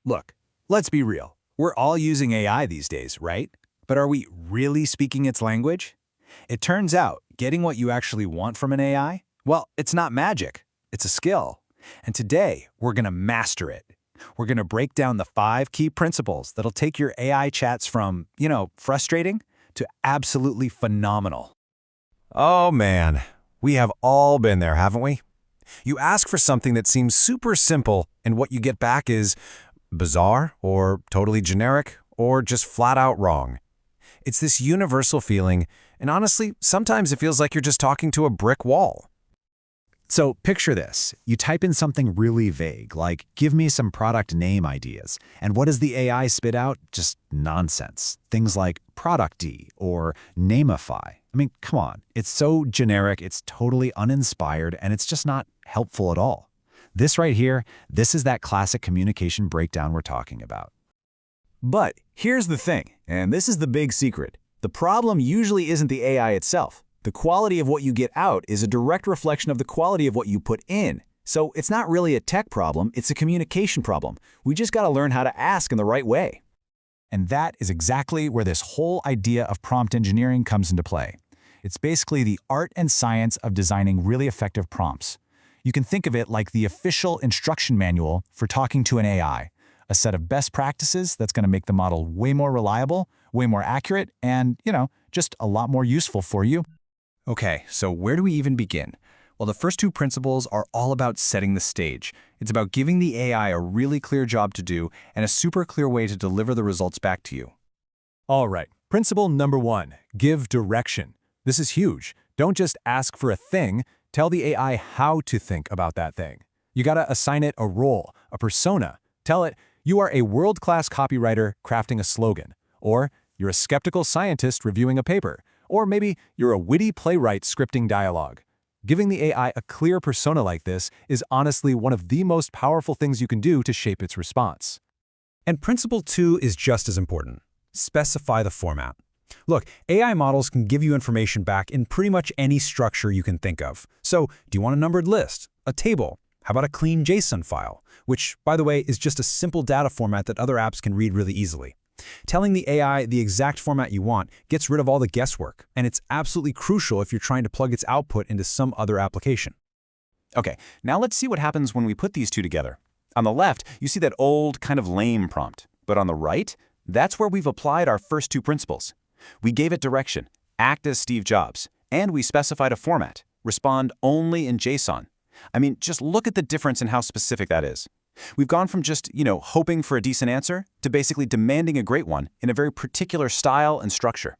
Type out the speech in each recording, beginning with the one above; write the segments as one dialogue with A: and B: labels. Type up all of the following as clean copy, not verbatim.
A: Look, let's be real. We're all using AI these days, right? But are we really speaking its language? It turns out, getting what you actually want from an AI, well, it's not magic. It's a skill. And today, we're going to master it. We're going to break down the 5 key principles that'll take your AI chats from, frustrating to absolutely phenomenal.
B: Oh man, we have all been there, haven't we? You ask for something that seems super simple, and what you get back is bizarre, or totally generic, or just flat out wrong. It's this universal feeling, and honestly, sometimes it feels like you're just talking to a brick wall.
C: So picture this. You type in something really vague, like, give me some product name ideas. And what does the AI spit out? Just nonsense. Things like product-y or nameify. I mean, come on. It's so generic, it's totally uninspired, and it's just not helpful at all. This right here, this is that classic communication breakdown we're talking about.
D: But here's the thing, and this is the big secret. The problem usually isn't the AI itself. The quality of what you get out is a direct reflection of the quality of what you put in. So it's not really a tech problem, it's a communication problem. We just got to learn how to ask in the right way.
C: And that is exactly where this whole idea of prompt engineering comes into play. It's basically the art and science of designing really effective prompts. You can think of it like the official instruction manual for talking to an AI, a set of best practices that's going to make the model way more reliable, way more accurate, and, just a lot more useful for you.
B: Okay, so where do we even begin? Well, the first 2 principles are all about setting the stage. It's about giving the AI a really clear job to do and a super clear way to deliver the results back to you.
E: All right, principle number 1, give direction. This is huge. Don't just ask for a thing, tell the AI how to think about that thing. You gotta assign it a role, a persona. Tell it, you are a world-class copywriter crafting a slogan, or you're a skeptical scientist reviewing a paper, or maybe you're a witty playwright scripting dialogue. Giving the AI a clear persona like this is honestly one of the most powerful things you can do to shape its response.
B: And principle 2 is just as important. Specify the format. Look, AI models can give you information back in pretty much any structure you can think of. So, do you want a numbered list? A table? How about a clean JSON file? Which, by the way, is just a simple data format that other apps can read really easily. Telling the AI the exact format you want gets rid of all the guesswork, and it's absolutely crucial if you're trying to plug its output into some other application.
D: Okay, now let's see what happens when we put these 2 together. On the left, you see that old, kind of lame prompt. But on the right, that's where we've applied our first 2 principles. We gave it direction, act as Steve Jobs, and we specified a format, respond only in JSON. I mean, just look at the difference in how specific that is. We've gone from just, hoping for a decent answer to basically demanding a great one in a very particular style and structure.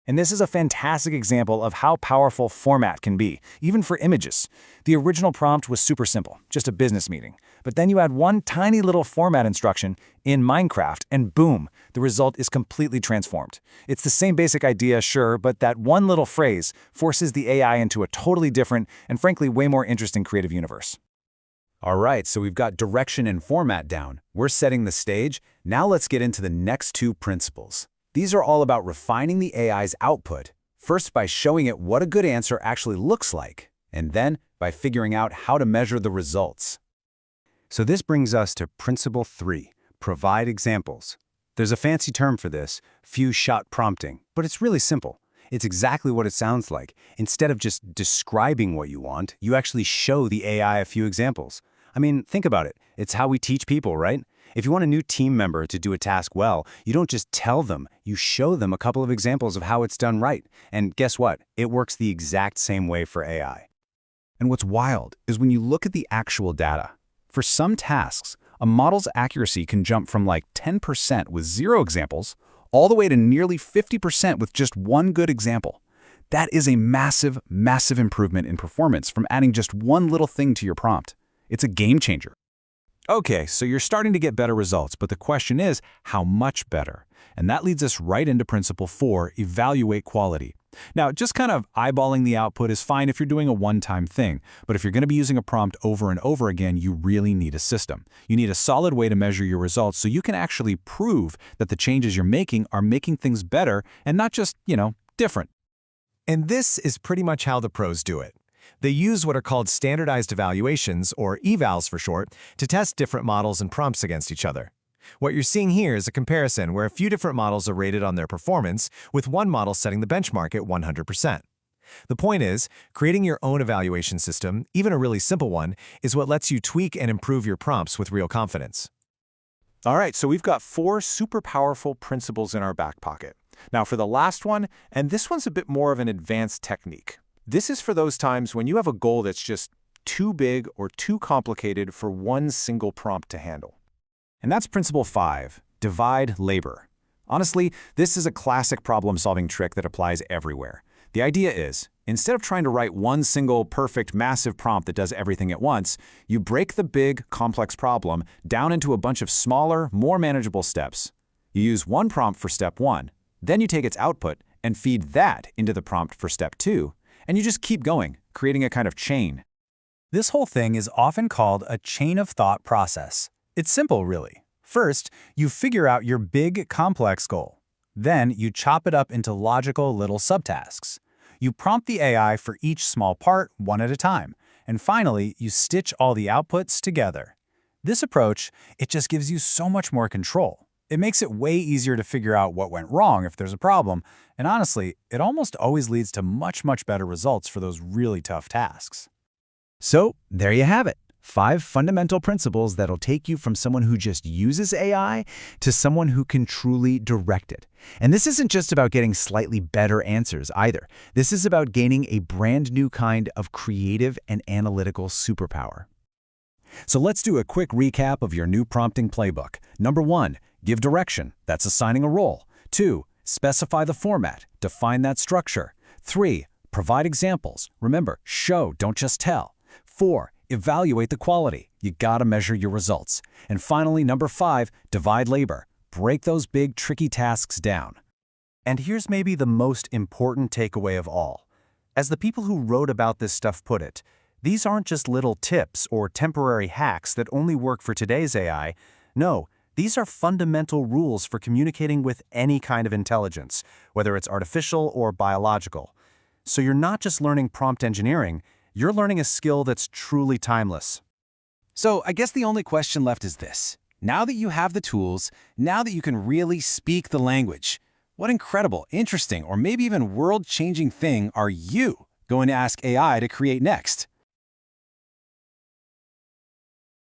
A: And this is a fantastic example of how powerful format can be, even for images. The original prompt was super simple, just a business meeting. But then you add one tiny little format instruction in Minecraft, and boom, the result is completely transformed. It's the same basic idea, sure, but that one little phrase forces the AI into a totally different and frankly way more interesting creative universe.
C: All right, so we've got direction and format down. We're setting the stage. Now let's get into the next 2 principles. These are all about refining the AI's output, first by showing it what a good answer actually looks like, and then by figuring out how to measure the results. So this brings us to principle 3, provide examples. There's a fancy term for this, few-shot prompting, but it's really simple. It's exactly what it sounds like. Instead of just describing what you want, you actually show the AI a few examples. I mean, think about it. It's how we teach people, right? If you want a new team member to do a task well, you don't just tell them, you show them a couple of examples of how it's done right. And guess what? It works the exact same way for AI. And what's wild is when you look at the actual data. For some tasks, a model's accuracy can jump from like 10% with 0 examples all the way to nearly 50% with just one good example. That is a massive, massive improvement in performance from adding just one little thing to your prompt. It's a game changer. Okay, so you're starting to get better results, but the question is, how much better? And that leads us right into principle 4, evaluate quality. Now, just kind of eyeballing the output is fine if you're doing a one-time thing, but if you're going to be using a prompt over and over again, you really need a system. You need a solid way to measure your results so you can actually prove that the changes you're making are making things better and not just, different.
E: And this is pretty much how the pros do it. They use what are called standardized evaluations, or evals for short, to test different models and prompts against each other. What you're seeing here is a comparison where a few different models are rated on their performance, with one model setting the benchmark at 100%. The point is, creating your own evaluation system, even a really simple one, is what lets you tweak and improve your prompts with real confidence.
D: All right, so we've got 4 super powerful principles in our back pocket. Now for the last one, and this one's a bit more of an advanced technique. This is for those times when you have a goal that's just too big or too complicated for one single prompt to handle.
A: And that's principle 5, divide labor. Honestly, this is a classic problem-solving trick that applies everywhere. The idea is, instead of trying to write one single, perfect, massive prompt that does everything at once, you break the big, complex problem down into a bunch of smaller, more manageable steps. You use one prompt for step 1, then you take its output and feed that into the prompt for step 2, and you just keep going, creating a kind of chain.
B: This whole thing is often called a chain of thought process. It's simple, really. First, you figure out your big, complex goal. Then you chop it up into logical little subtasks. You prompt the AI for each small part one at a time. And finally, you stitch all the outputs together. This approach, it just gives you so much more control. It makes it way easier to figure out what went wrong if there's a problem, and honestly, it almost always leads to much better results for those really tough tasks.
C: So, there you have it. 5 fundamental principles that'll take you from someone who just uses AI to someone who can truly direct it. And this isn't just about getting slightly better answers either. This is about gaining a brand new kind of creative and analytical superpower.
A: So let's do a quick recap of your new prompting playbook. Number 1, give direction. That's assigning a role. 2, specify the format. Define that structure. 3, provide examples. Remember, show, don't just tell. 4, evaluate the quality. You gotta measure your results. And finally, number 5, divide labor. Break those big, tricky tasks down.
D: And here's maybe the most important takeaway of all. As the people who wrote about this stuff put it, these aren't just little tips or temporary hacks that only work for today's AI. No, these are fundamental rules for communicating with any kind of intelligence, whether it's artificial or biological. So you're not just learning prompt engineering, you're learning a skill that's truly timeless.
A: So I guess the only question left is this. Now that you have the tools, now that you can really speak the language, what incredible, interesting, or maybe even world-changing thing are you going to ask AI to create next?